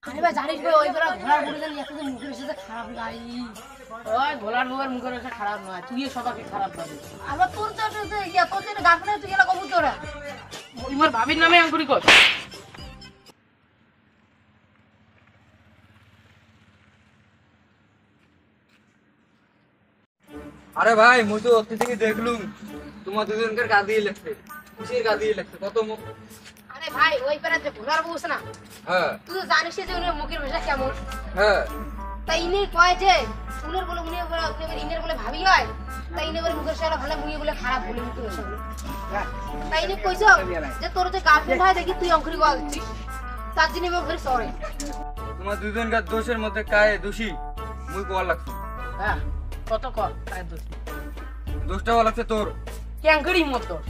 আরে ভাই জানিস ভাই ওই বেলা ঘোড়ার মুখে জানি এত মুখের সাথে খারাপ গাড়ি ওই ঘোড়ার মুখের সাথে খারাপ নয়, তুই সবাইকে খারাপ ভাবি। আবার তোর তো তোর যে গার্লফ্রেন্ড তুই এলা কবু তোরা তোমার ভাবির নামে আঙ্গুরি কর। আরে ভাই মুই তো অতি থেকে দেখলুম তোমার দুজনকার গা দিয়ে লেখছে, খুশির গা দিয়ে লেখছে কত মুখ। আরে ভাই ওই বেলা যে ঘোড়ার বউ আছে না, হ্যাঁ তুই তো জানিস যে উনি মুখের ভাষা কেমন। হ্যাঁ তাই ইনি কয় যে উনের বলে ইনের বলে ভাবি হয়, তাই ইনে বলে মুখের সাথে ভালো মুই বলে খারাপ বলে মুখের ভাষা বলে। তাই ইনি কইছ যে তোর যে গার্লফ্রেন্ড হয় দেখি তুই অঙ্কুরি গল দিচ্ছিস, তার জন্য আমি ঘরে সরে। তোমার দুজনকার দোষের মধ্যে কায়ে দোষী মুই কোয়া লাগছে। হ্যাঁ কত কর তাই দোষ, দোষটা হওয়া লাগছে তোর। ক্যাঙ্কড়ি মত দোষ।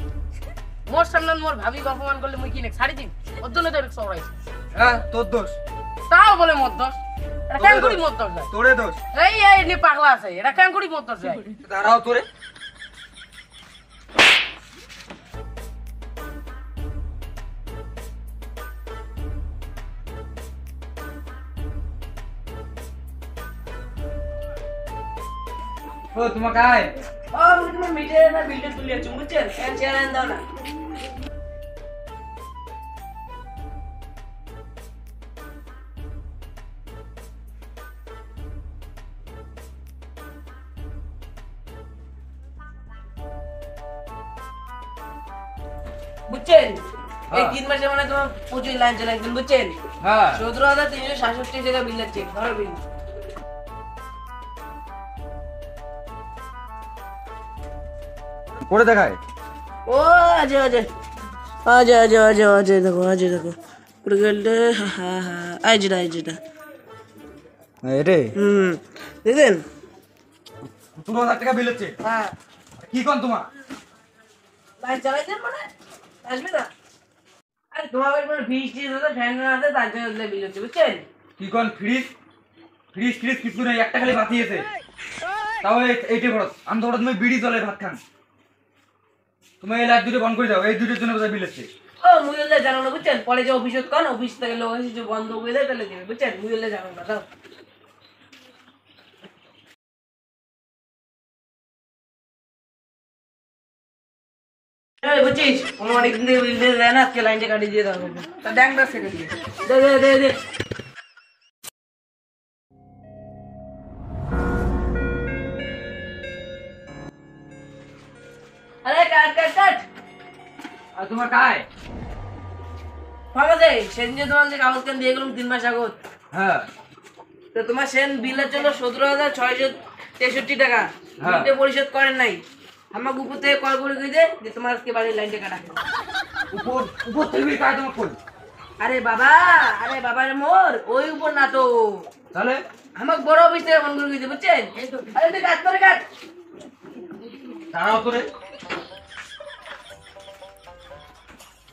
মোর সামনে মোর ভাবি অপমান করলে মুই কি নে ছাড়ি দিন, ওর জন্য তো সরাই। হ্যাঁ তোর দোষ, তাও বলে মত দোষ, এটা ক্যাঙ্কড়ি মত দোষ যায়। তোরে দোষ। এই এই নে পাগলা আছে, এটা ক্যাঙ্কড়ি মত দোষ যায়। দাঁড়াও তোরে। ও তোমাকে আয় ও তুমি মিটে না বিলটা তুলে আছো বুঝছেন, ফ্যান চেয়ার এনে দাও না। বুঝছেন এই 3 মাসে মানে তোমার প্রচুর লাইন চলে একদিন বুঝছেন। হ্যাঁ 17,367 টাকা বিল আছে ঘরের বিল। করে দেখায়। ও আজে আজে আজে আজে আজে আজে দেখো আজে দেখো পুরো গেলতে হা হা আজে আজে রে দেখেন 17,000 টাকা বিল হচ্ছে। হ্যাঁ কি কোন তোমার লাইন চালাইছেন মানে আসবে না। আরে তোমার বাড়ি মানে ফ্রিজ টিজ আছে ফ্যান আছে তার জন্য বিল হচ্ছে বুঝছেন। কি কোন ফ্রিজ ফ্রিজ ফ্রিজ কিছু নেই, একটা খালি বাতি আছে, তাও এইটা খরচ। আমি তো তুমি বিড়ি জলে ভাত খান, তুমি এই লাইট দুটো বন্ধ করে দাও, এই দুটোর জন্য বোধহয় বিল হচ্ছে। ও মুইলে জানো না বুঝছেন, পরে যে অফিসত কোন অফিস থেকে লোক এসে যে বন্ধ করে দেয় তাহলে দেবে বুঝছেন, মুইলে জানো না দাও। এই বুঝছিস কোনো অনেকদিন থেকে বিল দিয়ে দেয় না, আজকে লাইনটা কাটিয়ে দিয়ে দাও তা দেখ না সেটা দিয়ে দে দে দে দে। আরে কাট কাট কাট আর তোমার কায় ফাঁকা দে সেদিন যে তোমার যে কাগজ কান দিয়ে গেলাম 3 মাস আগত, হ্যাঁ তো তোমার সেন বিলের জন্য 17,663 টাকা হ্যাঁ। বিলটা পরিশোধ করেন নাই। আমার উপর থেকে কল করে কইতে যে তোমার আজকে বাড়ির লাইনটা কাটা গেল। উপর উপর থেকে কায় তোমার কই? আরে বাবা রে মোর ওই উপর না তো, তাহলে আমাকে বড় অফিস থেকে ফোন করে কইতে বুঝছেন। আরে তুই কাট করে কাট দাঁড়াও তোরে,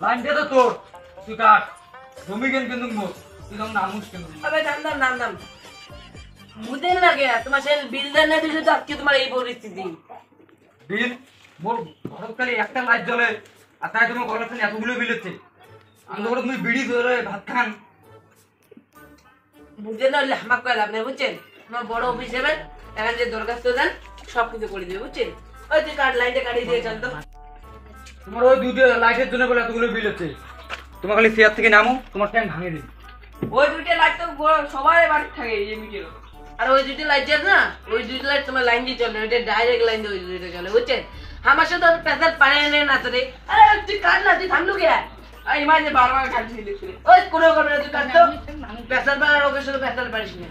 লাইনটা তো তোর, তুই কাট। জমি কেন কিন্তু মোর, তুই যখন নামুস কেন? আবে নাম নাম বুঝেন না কে তোমার সেন বিল দেন না দিলে তো আজকে তোমার এই পরিস্থিতি। বিল মোর ঘরকালে একটা লাইট জ্বলে আর তাই তোমার ঘরের সামনে এতগুলো বিল হচ্ছে। আমি তো তুমি বিড়ি ধরে ভাত খান। বুঝছেন না হলে আমাকে কয় লাভ নেই বুঝছেন। আমার বড় অফিস যাবেন এখন যে দরখাস্ত দেন সব কিছু করে দেবে বুঝছেন। ওই তুই কাট লাইনটা কাটিয়ে দিয়ে চল তো। তোমার ওই দুটো লাইটের জন্য বলে এতগুলো বিল হচ্ছে। তোমার খালি চেয়ার থেকে নামো, তোমার ট্যাঙ্ক ভাঙিয়ে দিই। ওই দুইটা লাইট তো সবাই বাড়ি থাকে এই যে মিটের। আর ওই দুইটা লাইট আছে না, ওই দুইটা লাইট তোমার লাইন দিয়ে চলে, ওইটা ডাইরেক্ট লাইন দিয়ে ওই দুইটা চলে বুঝছেন। আমার সাথে পেশাল পানি এনে না তোরে। আরে তুই কাট না, তুই থামলু কে? এই মাঝে বারবার কাটছিলি তুই। ওই কোনো করবে না, তুই কাট তো। পেশাল পাড়ার ওকে শুধু পেশাল পারিস না।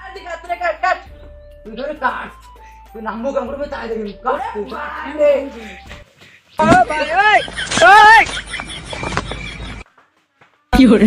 আর তুই কাট, কাট কাট। তুই ধরে কাট, তুই নামবো কাম করবে তাই দেখবি। কাট তুই কাট। কি করে